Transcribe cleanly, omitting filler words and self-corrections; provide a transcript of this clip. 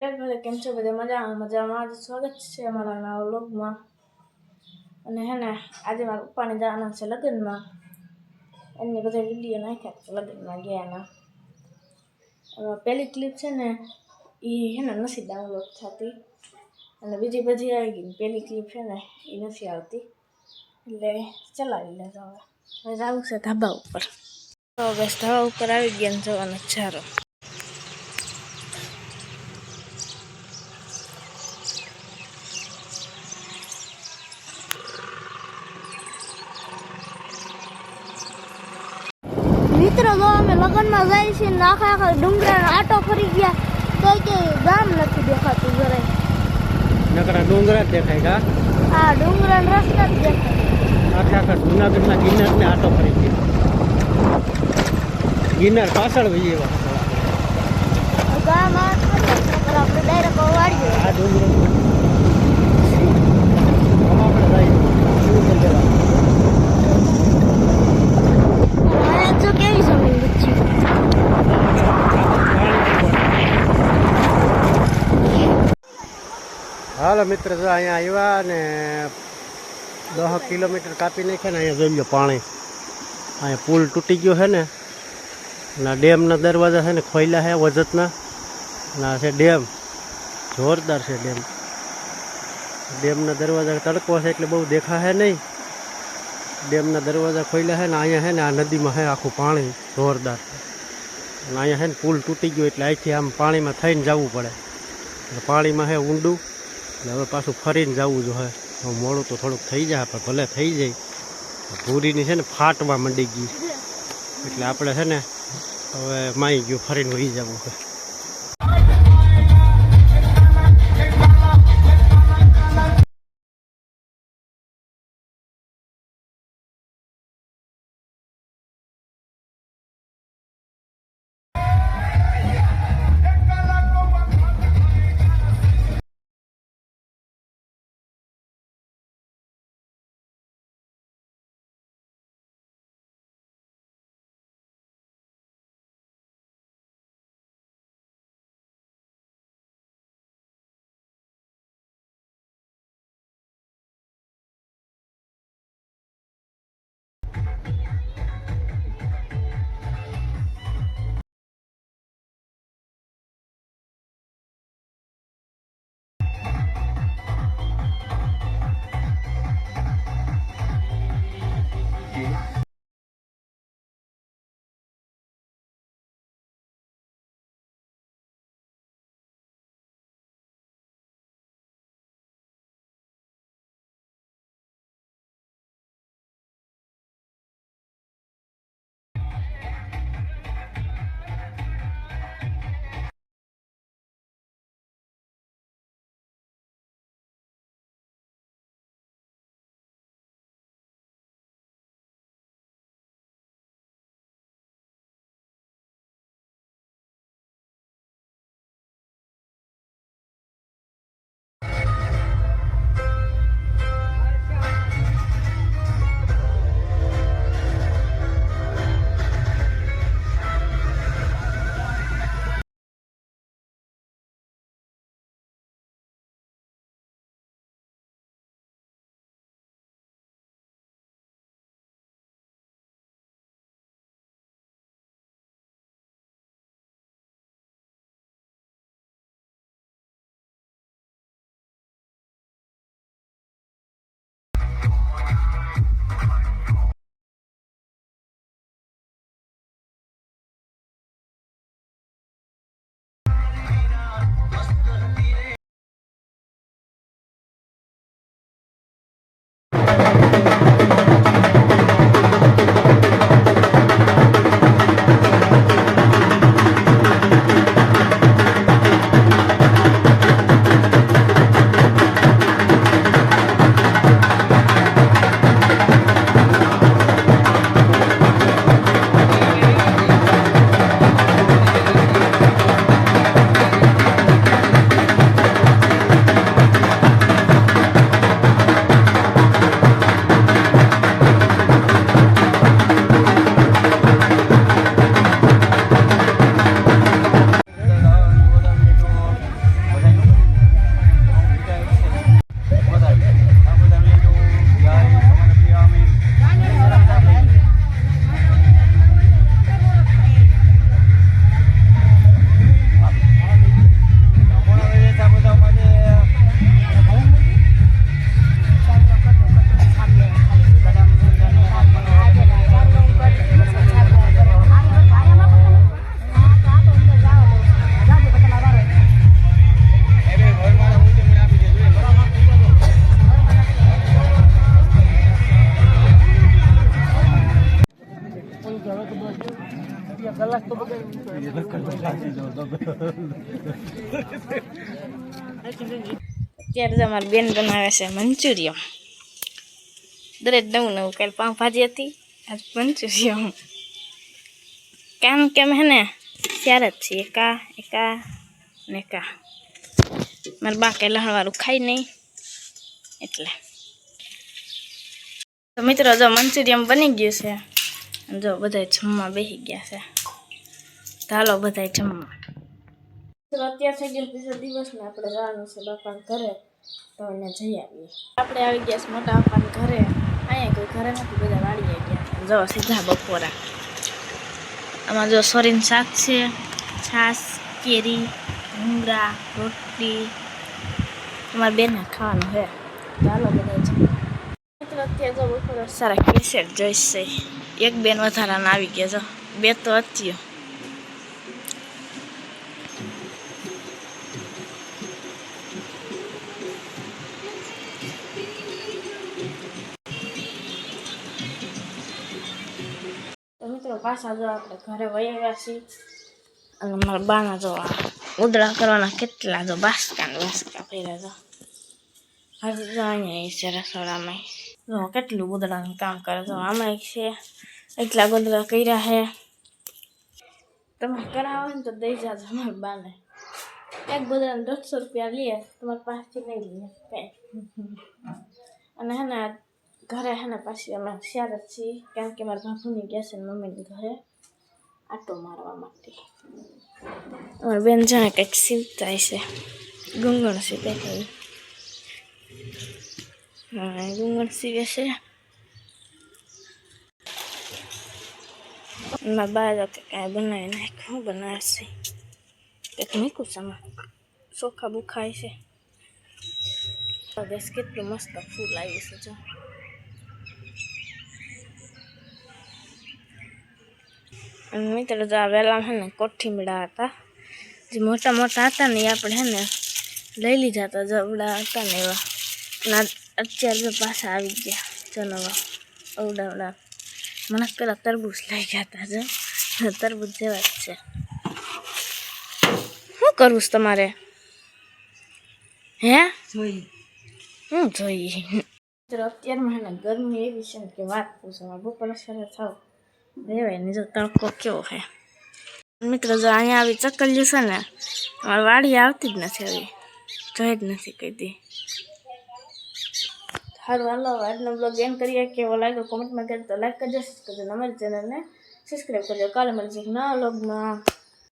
કેમ છો બધા? મજામાં જ સ્વાગત છે અમારા નવા વ્લોગમાં. અને હે ને આજે મારા પપ્પાને જવાના છે લગ્નમાં. એમને બધા વિડીયો નાખ્યા છે લગ્નમાં ગયાના. પહેલી ક્લિપ છે ને એ હે ને નથી ડાઉનલોડ થતી, અને બીજી બધી આવી ગઈ. પહેલી ક્લિપ છે ને એ નથી આવતી, એટલે ચલાવી લેજો. હવે જવું છે ધાબા ઉપર. તો બસ ધાબા ઉપર આવી ગયા ને જવાનો ચારો. મિત્રો જો અમે લગ્નમાં જાય છે ને આખા ડુંગરાનો આટો ફરી ગયા તો કે ગામ નથી દેખાતું જરાય. નકરા ડુંગરા જ દેખાય કા? હા, ડુંગરાનો રસ્તા જ દેખાય. આખા જુનાગઢના ગિરનારને આટો ફરી ગયા. ગિરનાર પાછળ વહી એવા ગામ આપણે ડાયરેક્ટ વાડીએ. આ ડુંગરો આપણે જઈએ જો કેવી જમીન બચી. હાલો મિત્ર, જો અહીંયા આવ્યા ને 10 કિલોમીટર કાપી નાખ્યા ને અહીંયા જોઈ લો પાણી. અહીંયા પુલ તૂટી ગયો છે ને, ના ડેમના દરવાજા છે ને ખોલ્યા છે વજતના. ના છે ડેમ, જોરદાર છે ડેમ. ડેમના દરવાજા તડકો છે એટલે બહુ દેખાશે નહીં. ડેમના દરવાજા ખોલ્યા છે ને અહીંયા છે ને આ નદીમાં છે આખું પાણી જોરદાર. અને અહીંયા છે ને પુલ તૂટી ગયો એટલે અહીંથી આમ પાણીમાં થઈને જવું પડે. એટલે પાણીમાં છે ઊંડું, એટલે હવે પાછું ફરીને જવું જોઈએ. હવે મોડું તો થોડુંક થઈ જાય, પણ ભલે થઈ જાય. ભૂરીની છે ને ફાટવા માંડી ગઈ એટલે આપણે છે ને હવે માઈ ગયું, ફરીને વહી જવું છે. અત્યારે તો અમારી બેન બનાવે છે મંચુરિયમ. દરેક નવું નવું, કાલે પાઉંભાજી હતી, આજ મંચુરિયમ. કેમ હે ને ત્યારે જ છીએ એકા ને કા. મારા બા કે લહણવાળું ખાઈ નહીં એટલે. તો મિત્રો જો મંચુરિયમ બની ગયું છે. જો બધા જમવા બેસી ગયા છે. ચાલો બધા જમવા. ચલો અત્યારે થઈ ગયો બીજો દિવસ ને આપણે જવાનું છે બાપાના ઘરે, તો એને જઈ આવીએ. આપણે આવી ગયા છે મોટા બાપાના ઘરે. અહીંયા કોઈ ઘરે નથી, બધા વાળીએ ગયા. જો સીધા બપોરા. આમાં જો સોરીનું શાક છે, છાશ, કેરી, ભૂંગળા, રોટલી. તમારા બેને ખાવાનું છે. ચાલો બધા જમવા. મિત્રો અત્યારે જો બપોરે સારા કેસેટ જોઈશે. એક બેન વધારાના આવી ગયા. જો બે તો હતી. તો મિત્રો પાછા જો આપણે ઘરે વહી આવ્યા છીએ. અને મારા બાના જો ઉદળા કરવાના કેટલા જો બાસકા ફેર્યા જો. હજી જો અહીંયા છે રસોડામાં. જો કેટલું ઉદળાનું કામ કરે. જો આમાં છે એટલા ગોદડા કર્યા છે. તમે કરાવો ને તો દઈ જાજો મારા બાને. એક ગોદડાને 150 રૂપિયા લે, તમારી પાસેથી નહીં લે કાંઈ. અને હે ને ઘરે હે ને પાછી અમે શિયાર જ છીએ, કારણ કે મારા બાપુની ગયા છે મમ્મીની ઘરે આટો મારવા માટે. અમારી બેન જાણે કંઈક સીવતા છે, ગુંગણ સીવે છે. હા, ગુંગણ સીવે છે. મારા બા જો કે કાંઈ બનાવી નાખ્યું, બનાવશે કંઈક મૂકું સામાન. ચોખા બુખાય છે. ગેસ કેટલું મસ્ત ફૂલ આવ્યું છે જો. મિત્રો જો આ વેલા હે ને કોઠીમડા હતા, જે મોટા મોટા હતા ને એ આપણે હે ને લઈ લીધા હતા. જવડા હતા ને એવા. અને અત્યારે જો પાછા આવી ગયા જો નવા અવડાવડા. મને પેલા તરબૂચ લઈ ગયા હતા. જો તરબૂચ જેવા જ છે. શું કરવું છે તમારે? હે હું જોઈએ. અત્યારમાં હે ને ગરમી એવી છે ને કે વાત પૂછો. બપોર સરે થાવ રેવાય ને. જો તડકો કેવો છે મિત્રો. જો અહીંયા આવી ચકલ્યું છે ને, અમારી વાડી આવતી જ નથી આવી, જોઈ જ નથી કહી દી. સારું હાલો આજનો બ્લોગ એમ કરીએ. કેવો લાગ્યો કોમેન્ટમાં કહેજો. તો લાઈક કરજો, સબસ્ક્રાઈબ કરજો, અમારી ચેનલને સબસ્ક્રાઈબ કરજો. કાલે મળીશું નવા બ્લોગમાં.